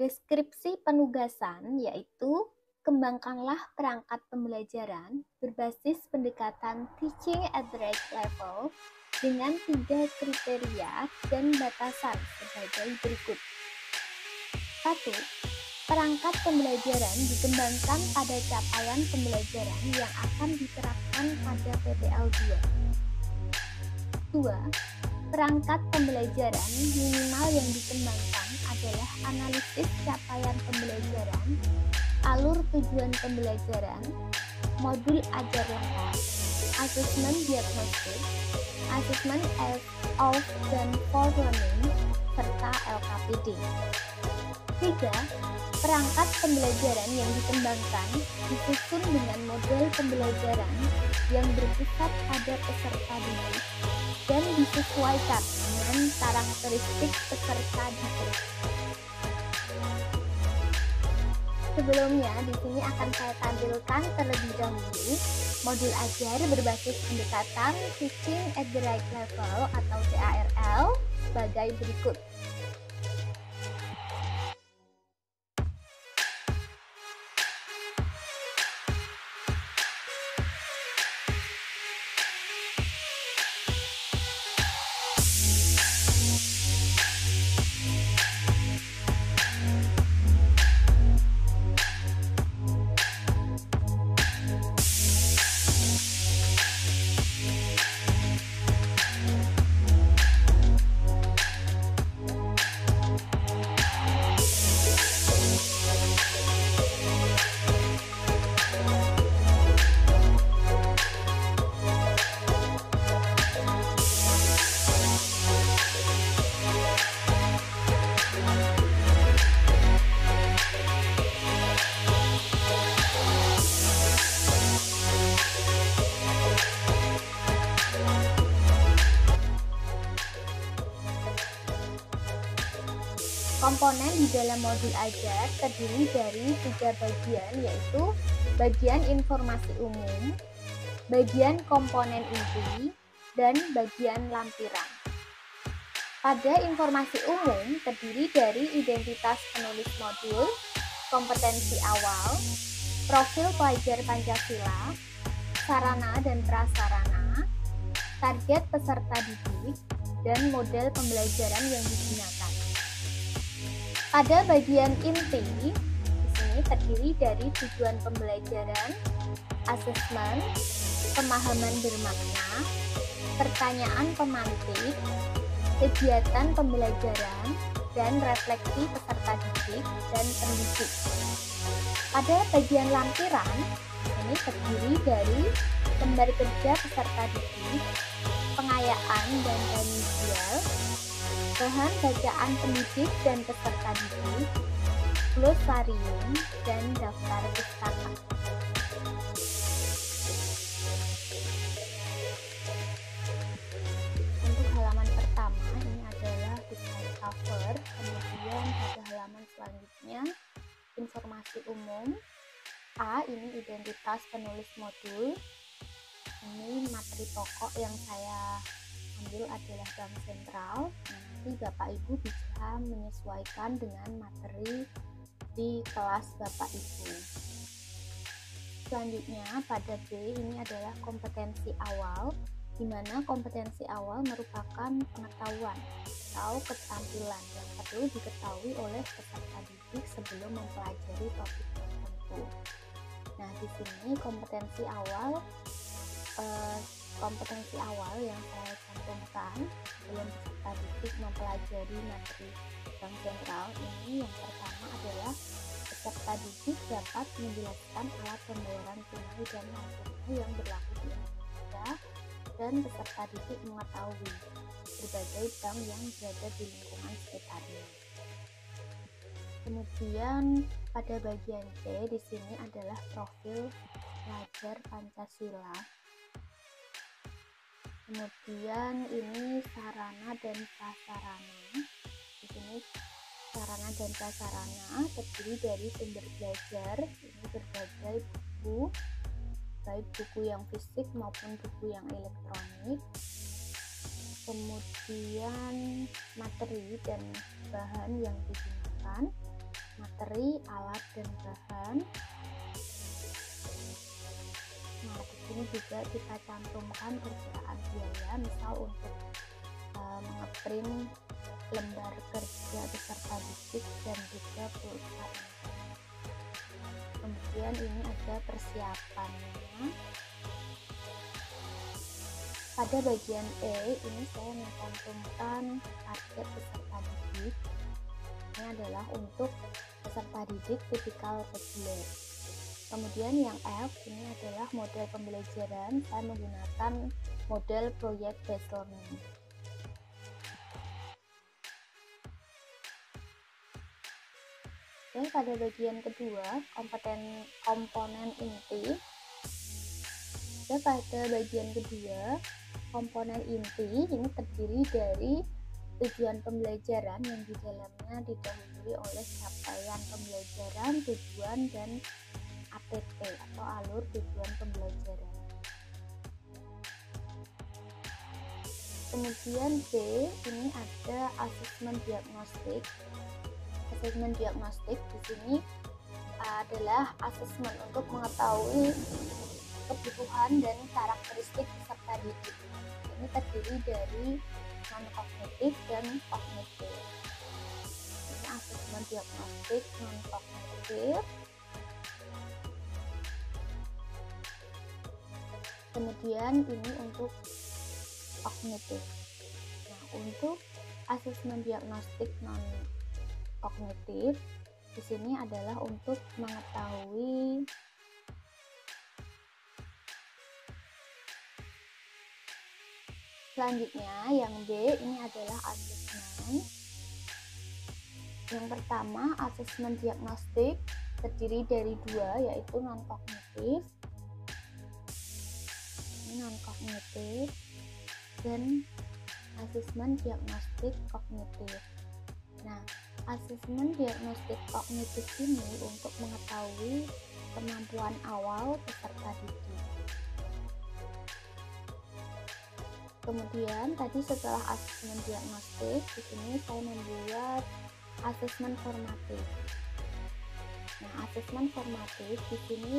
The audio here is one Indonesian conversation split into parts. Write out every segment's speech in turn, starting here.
Deskripsi penugasan yaitu kembangkanlah perangkat pembelajaran berbasis pendekatan teaching at the right level dengan 3 kriteria dan batasan sebagai berikut. 1. Perangkat pembelajaran dikembangkan pada capaian pembelajaran yang akan diterapkan pada PPL 2. 2. Perangkat pembelajaran minimal yang dikembangkan adalah analisis capaian pembelajaran, alur tujuan pembelajaran, modul ajar lengkap, asesmen diagnostik, asesmen of dan for learning, serta LKPD. 3. Perangkat pembelajaran yang dikembangkan disusun dengan model pembelajaran yang berpusat pada peserta didik dan disesuaikan dengan karakteristik peserta didik. Sebelumnya, di sini akan saya tampilkan terlebih dahulu modul ajar berbasis pendekatan Teaching at the Right Level atau TARL sebagai berikut. Komponen di dalam modul ajar terdiri dari 3 bagian, yaitu bagian informasi umum, bagian komponen inti, dan bagian lampiran. Pada informasi umum terdiri dari identitas penulis modul, kompetensi awal, profil pelajar Pancasila, sarana dan prasarana, target peserta didik, dan model pembelajaran yang digunakan. Pada bagian inti, di sini terdiri dari tujuan pembelajaran, asesmen, pemahaman bermakna, pertanyaan pemantik, kegiatan pembelajaran, dan refleksi peserta didik dan pendidik. Pada bagian lampiran, ini terdiri dari lembar kerja peserta didik, pengayaan dan remedial, bahan bacaan pendidik dan peserta didik, glosarium, dan daftar pustaka. Untuk halaman pertama ini adalah desain cover, kemudian pada halaman selanjutnya informasi umum. A, ini identitas penulis modul, ini materi pokok yang saya ambil adalah bank sentral. Nanti Bapak Ibu bisa menyesuaikan dengan materi di kelas Bapak Ibu. Selanjutnya pada B ini adalah kompetensi awal, di mana kompetensi awal merupakan pengetahuan atau keterampilan yang perlu diketahui oleh peserta didik sebelum mempelajari topik tertentu. Nah, di sini kompetensi awal yang saya cantumkan sebelum peserta didik mempelajari materi bank sentral ini, yang pertama adalah peserta didik dapat menjelaskan alat pembayaran tunai dan non tunai yang berlaku di Indonesia, dan peserta didik mengetahui berbagai bank yang berada di lingkungan sekitarnya. Kemudian pada bagian C di sini adalah profil pelajar Pancasila. Kemudian ini sarana dan prasarana. Di sini sarana dan prasarana terdiri dari sumber belajar, ini berbagai buku, baik buku yang fisik maupun buku yang elektronik. Kemudian materi dan bahan yang digunakan, materi, alat, dan bahan. Nah, di sini juga kita cantumkan perkiraan biaya, misal untuk mengeprint lembar kerja peserta didik dan juga pulsa. Kemudian ini ada persiapannya. Pada bagian E ini saya mencantumkan target peserta didik. Ini adalah untuk peserta didik tipikal reguler. Kemudian yang F ini adalah model pembelajaran. Saya menggunakan model project based learning. Oke, pada bagian kedua, komponen inti. Pada bagian kedua, komponen inti ini terdiri dari tujuan pembelajaran yang di dalamnya didahului oleh capaian pembelajaran, tujuan, dan ATP atau alur tujuan pembelajaran. Kemudian B ini ada asesmen diagnostik. Asesmen diagnostik di sini adalah asesmen untuk mengetahui kebutuhan dan karakteristik peserta didik. Ini terdiri dari non-kognitif dan kognitif. Ini asesmen diagnostik non-kognitif. Kemudian ini untuk kognitif. Nah, untuk asesmen diagnostik non-kognitif di sini adalah untuk mengetahui selanjutnya. Yang B ini adalah asesmen. Yang pertama, asesmen diagnostik terdiri dari dua, yaitu non-kognitif. Ini non-kognitif dan asesmen diagnostik kognitif. Nah, asesmen diagnostik kognitif ini untuk mengetahui kemampuan awal peserta didik. Kemudian tadi setelah asesmen diagnostik, di sini saya membuat asesmen formatif. Nah, asesmen formatif di sini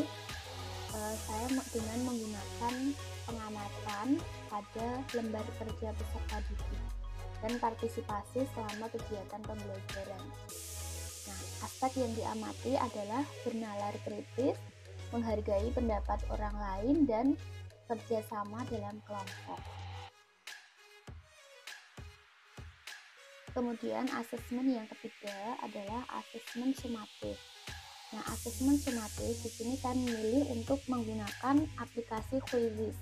saya dengan menggunakan pengamatan pada lembar kerja peserta didik dan partisipasi selama kegiatan pembelajaran. Nah, aspek yang diamati adalah bernalar kritis, menghargai pendapat orang lain, dan kerjasama dalam kelompok. Kemudian asesmen yang ketiga adalah asesmen sumatif. Nah, asesmen sumatif di sini saya memilih untuk menggunakan aplikasi Quizzes,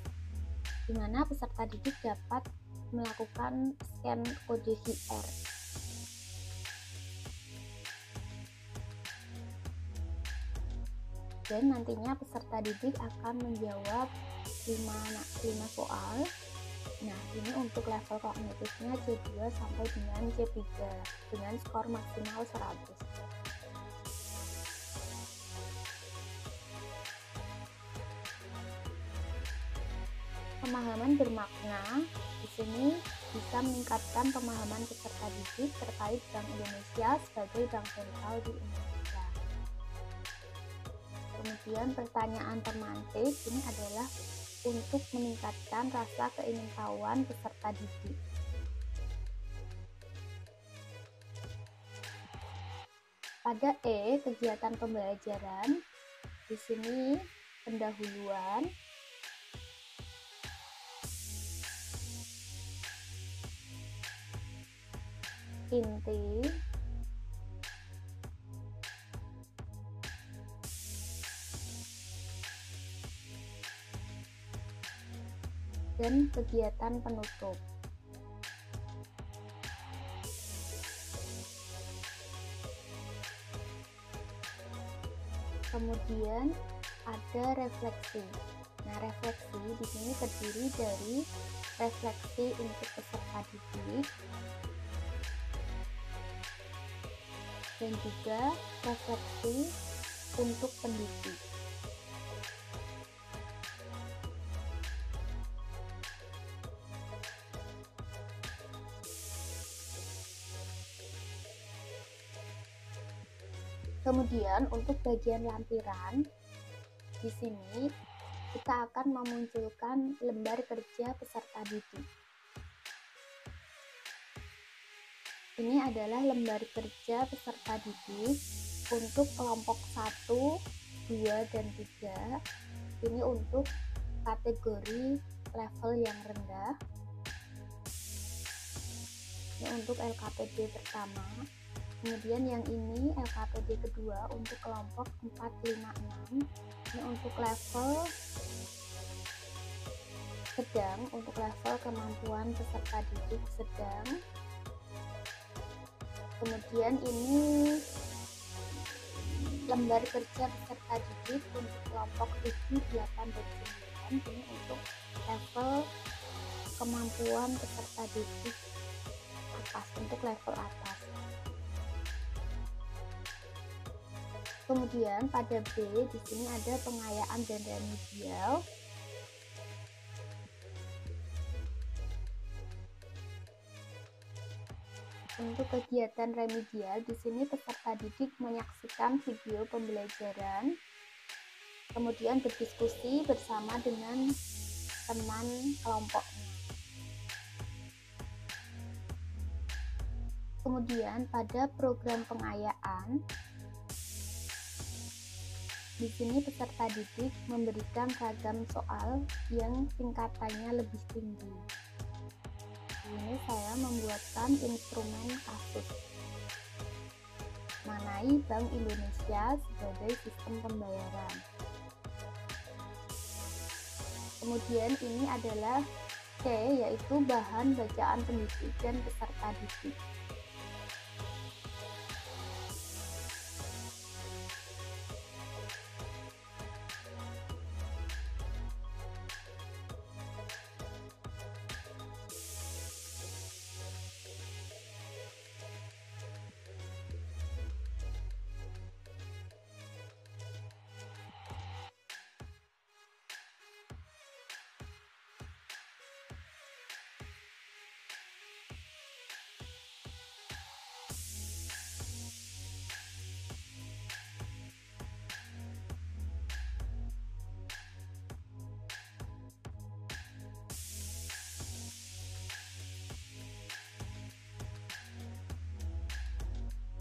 di mana peserta didik dapat melakukan scan kode QR. Dan nantinya peserta didik akan menjawab 5 soal. Nah, ini untuk level kognitifnya C2 sampai dengan C3 dengan skor maksimal 100. Pemahaman bermakna di sini bisa meningkatkan pemahaman peserta didik terkait Bank Indonesia sebagai bank sentral di Indonesia. Kemudian pertanyaan pemantik ini adalah untuk meningkatkan rasa keingintahuan peserta didik. Pada E, kegiatan pembelajaran, di sini pendahuluan, inti, dan kegiatan penutup. Kemudian ada refleksi. Nah, refleksi di sini terdiri dari refleksi untuk peserta didik dan juga refleksi untuk pendidik. Kemudian untuk bagian lampiran, di sini kita akan memunculkan lembar kerja peserta didik. Ini adalah lembar kerja peserta didik untuk kelompok 1, 2, dan 3. Ini untuk kategori level yang rendah. Ini untuk LKPD pertama. Kemudian yang ini LKPD kedua untuk kelompok 4, 5, 6. Ini untuk level sedang, untuk level kemampuan peserta didik sedang. Kemudian ini lembar kerja peserta didik untuk kelompok 7, 8, dan 9. Ini untuk level kemampuan peserta didik atas, untuk level atas. Kemudian pada B di sini ada pengayaan dan remedial. Untuk kegiatan remedial di sini peserta didik menyaksikan video pembelajaran, kemudian berdiskusi bersama dengan teman kelompoknya. Kemudian pada program pengayaan, di sini peserta didik memberikan ragam soal yang tingkatannya lebih tinggi. Ini saya membuatkan instrumen kasus mengenai Bank Indonesia sebagai sistem pembayaran. Kemudian ini adalah C, yaitu bahan bacaan pendidik dan peserta didik.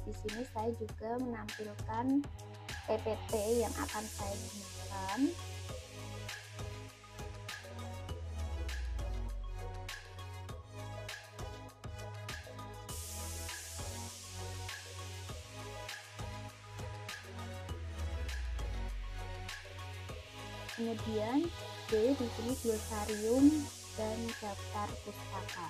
Di sini saya juga menampilkan PPT yang akan saya gunakan. Kemudian D di sini glosarium dan daftar pustaka.